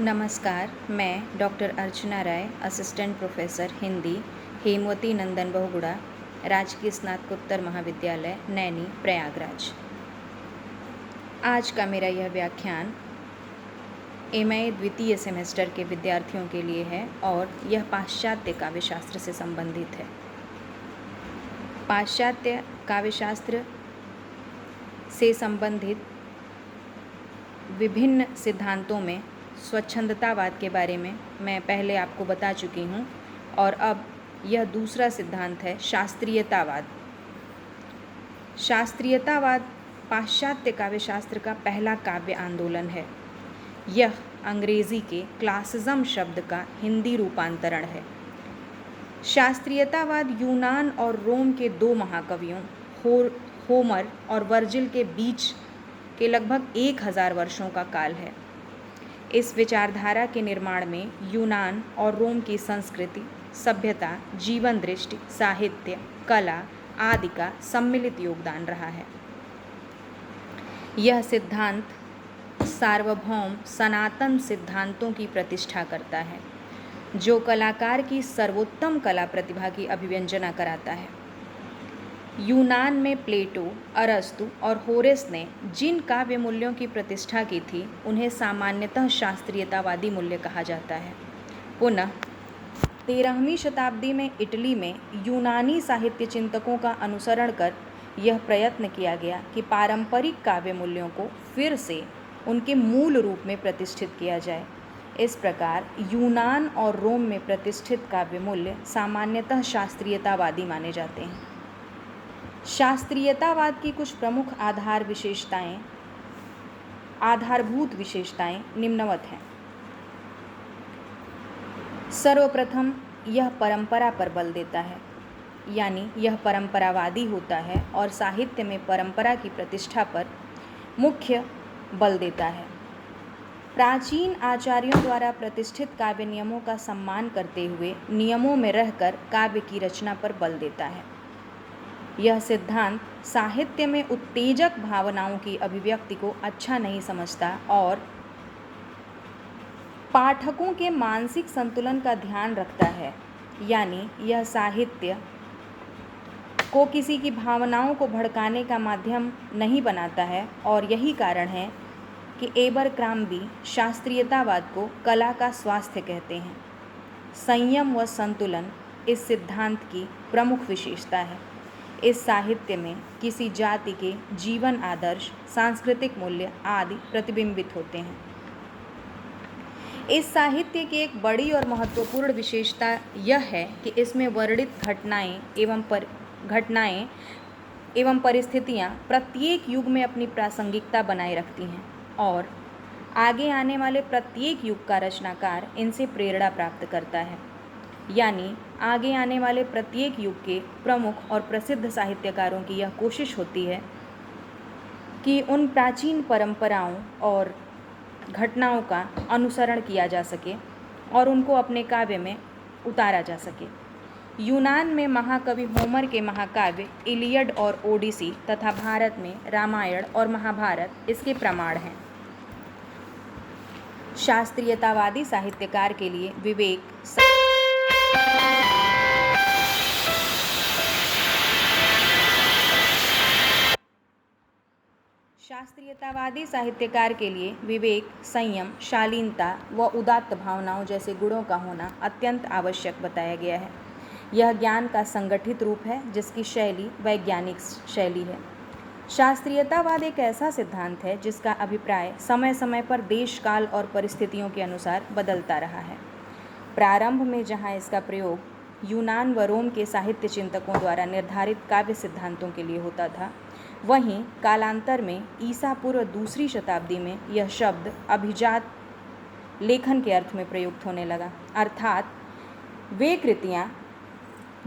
नमस्कार, मैं डॉक्टर अर्चना राय, assistant professor Hindi, Hemvati Nandan Bahuguna, राजकीय स्नातकोत्तर महाविद्यालय, नैनी, प्रयागराज। आज का मेरा यह व्याख्यान एमए द्वितीय सेमेस्टर के विद्यार्थियों के लिए है और यह पाश्चात्य काव्यशास्त्र से संबंधित है। पाश्चात्य काव्यशास्त्र से संबंधित विभिन्न सिद्धांतों में स्वच्छंदतावाद के बारे में मैं पहले आपको बता चुकी हूँ और अब यह दूसरा सिद्धांत है शास्त्रीयतावाद। शास्त्रीयतावाद पाश्चात्य काव्यशास्त्र का पहला काव्य आंदोलन है। यह अंग्रेजी के क्लासिज्म शब्द का हिंदी रूपांतरण है। शास्त्रीयतावाद यूनान और रोम के दो महाकवियों होमर और वर्जिल के बीच के लगभग 1000 वर्षों का काल है। इस विचारधारा के निर्माण में यूनान और रोम की संस्कृति, सभ्यता, जीवन दृष्टि, साहित्य, कला आदि का सम्मिलित योगदान रहा है। यह सिद्धांत सार्वभौम सनातन सिद्धांतों की प्रतिष्ठा करता है, जो कलाकार की सर्वोत्तम कला प्रतिभा की अभिव्यंजना कराता है। यूनान में प्लेटो, अरस्तु और होरेस ने जिन काव्य मूल्यों की प्रतिष्ठा की थी, उन्हें सामान्यतः शास्त्रीयतावादी मूल्य कहा जाता है। पुनः 13वीं शताब्दी में इटली में यूनानी साहित्य चिंतकों का अनुसरण कर यह प्रयत्न किया गया कि पारंपरिक काव्य मूल्यों को फिर से उनके मूल रूप में प्रतिष्ठित किया जाए। इस प्रकार यूनान और रोम में प्रतिष्ठित काव्य मूल्य सामान्यतः शास्त्रीयतावादी माने जाते हैं। शास्त्रीयतावाद की कुछ प्रमुख आधारभूत विशेषताएं निम्नवत हैं। सर्वप्रथम, यह परंपरा पर बल देता है, यानी यह परंपरावादी होता है और साहित्य में परंपरा की प्रतिष्ठा पर मुख्य बल देता है। प्राचीन आचार्यों द्वारा प्रतिष्ठित काव्य नियमों का सम्मान करते हुए नियमों में रहकर काव्य की रचना पर बल देता है। यह सिद्धांत साहित्य में उत्तेजक भावनाओं की अभिव्यक्ति को अच्छा नहीं समझता और पाठकों के मानसिक संतुलन का ध्यान रखता है, यानी यह साहित्य को किसी की भावनाओं को भड़काने का माध्यम नहीं बनाता है। और यही कारण है कि एबरक्राम्बी शास्त्रीयतावाद को कला का स्वास्थ्य कहते हैं। संयम व संतुलन इस सिद्धांत की प्रमुख विशेषता है। इस साहित्य में किसी जाति के जीवन आदर्श, सांस्कृतिक मूल्य आदि प्रतिबिंबित होते हैं। इस साहित्य की एक बड़ी और महत्वपूर्ण विशेषता यह है कि इसमें वर्णित घटनाएं एवं परिस्थितियां प्रत्येक युग में अपनी प्रासंगिकता बनाए रखती हैं और आगे आने वाले प्रत्येक युग का रचनाकार इनसे प्रेरणा प्राप्त करता है। यानी आगे आने वाले प्रत्येक युग के प्रमुख और प्रसिद्ध साहित्यकारों की यह कोशिश होती है कि उन प्राचीन परंपराओं और घटनाओं का अनुसरण किया जा सके और उनको अपने काव्य में उतारा जा सके। यूनान में महाकवि होमर के महाकाव्य इलियड और ओडिसी तथा भारत में रामायण और महाभारत इसके प्रमाण हैं। शास्त्रीयतावादी साहित्यकार के लिए विवेक संयम, शालीनता व उदात्त भावनाओं जैसे गुणों का होना अत्यंत आवश्यक बताया गया है। यह ज्ञान का संगठित रूप है जिसकी शैली वैज्ञानिक शैली है। शास्त्रीयतावाद एक ऐसा सिद्धांत है जिसका अभिप्राय समय समय पर देश, काल और परिस्थितियों के अनुसार बदलता रहा है। प्रारंभ में जहाँ इसका प्रयोग यूनान व रोम के साहित्य चिंतकों द्वारा निर्धारित काव्य सिद्धांतों के लिए होता था, वहीं कालांतर में ईसा पूर्व 2री शताब्दी में यह शब्द अभिजात लेखन के अर्थ में प्रयुक्त होने लगा। अर्थात वे कृतियाँ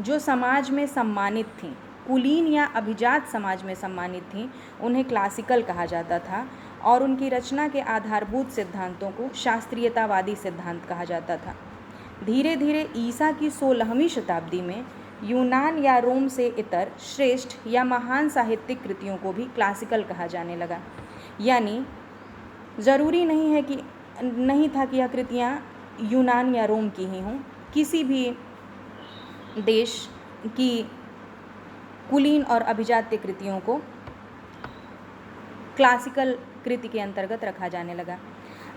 जो समाज में सम्मानित थीं, कुलीन या अभिजात समाज में सम्मानित थीं, उन्हें क्लासिकल कहा जाता था और उनकी रचना के आधारभूत सिद्धांतों को शास्त्रीयतावादी सिद्धांत कहा जाता था। धीरे धीरे ईसा की 16वीं शताब्दी में यूनान या रोम से इतर श्रेष्ठ या महान साहित्यिक कृतियों को भी क्लासिकल कहा जाने लगा। यानी ज़रूरी नहीं है कि नहीं था कि यह कृतियाँ यूनान या रोम की ही हों। किसी भी देश की कुलीन और अभिजात्य कृतियों को क्लासिकल कृति के अंतर्गत रखा जाने लगा।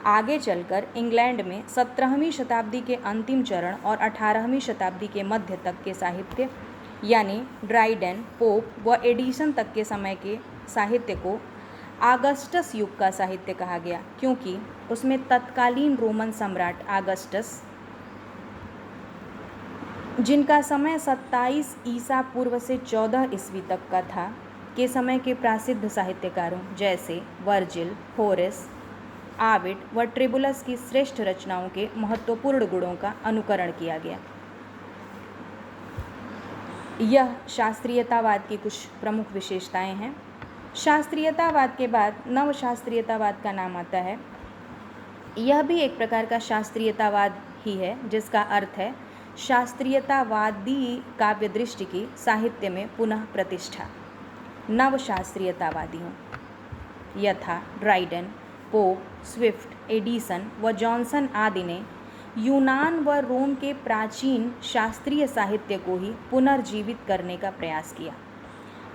आगे चलकर इंग्लैंड में 17वीं शताब्दी के अंतिम चरण और 18वीं शताब्दी के मध्य तक के साहित्य यानी ड्राइडेन, पोप व एडिसन तक के समय के साहित्य को आगस्टस युग का साहित्य कहा गया, क्योंकि उसमें तत्कालीन रोमन सम्राट आगस्टस, जिनका समय 27 ईसा पूर्व से 14 ईस्वी तक का था, के समय के प्रसिद्ध साहित्यकारों जैसे वर्जिल, होरेस, आविड व ट्रिबुलस की श्रेष्ठ रचनाओं के महत्वपूर्ण गुणों का अनुकरण किया गया। यह शास्त्रीयतावाद की कुछ प्रमुख विशेषताएं हैं। शास्त्रीयतावाद के बाद नवशास्त्रीयतावाद का नाम आता है। यह भी एक प्रकार का शास्त्रीयतावाद ही है, जिसका अर्थ है शास्त्रीयतावादी काव्य दृष्टि की साहित्य में पुनः प्रतिष्ठा। नवशास्त्रीयतावादियों यथा ड्राइडेन, पोप, स्विफ्ट, एडिसन व जॉनसन आदि ने यूनान व रोम के प्राचीन शास्त्रीय साहित्य को ही पुनर्जीवित करने का प्रयास किया।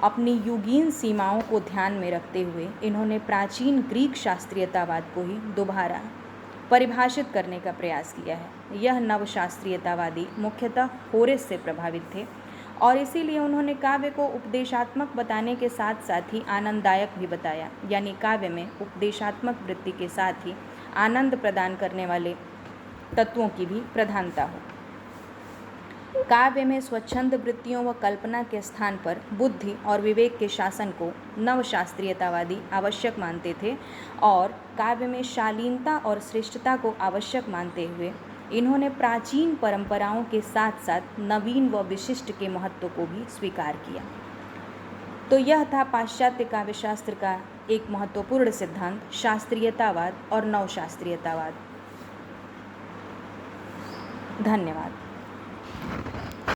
अपनी युगीन सीमाओं को ध्यान में रखते हुए इन्होंने प्राचीन ग्रीक शास्त्रीयतावाद को ही दोबारा परिभाषित करने का प्रयास किया है। यह नवशास्त्रीयतावादी मुख्यतः होरेस से प्रभावित थे और इसीलिए उन्होंने काव्य को उपदेशात्मक बताने के साथ साथ ही आनंददायक भी बताया, यानी काव्य में उपदेशात्मक वृत्ति के साथ ही आनंद प्रदान करने वाले तत्वों की भी प्रधानता हो। काव्य में स्वच्छंद वृत्तियों व कल्पना के स्थान पर बुद्धि और विवेक के शासन को नवशास्त्रीयतावादी आवश्यक मानते थे और काव्य में शालीनता और श्रेष्ठता को आवश्यक मानते हुए इन्होंने प्राचीन परंपराओं के साथ साथ नवीन व विशिष्ट के महत्व को भी स्वीकार किया। तो यह था पाश्चात्य काव्यशास्त्र का एक महत्वपूर्ण सिद्धांत, शास्त्रीयतावाद और नवशास्त्रीयतावाद। धन्यवाद।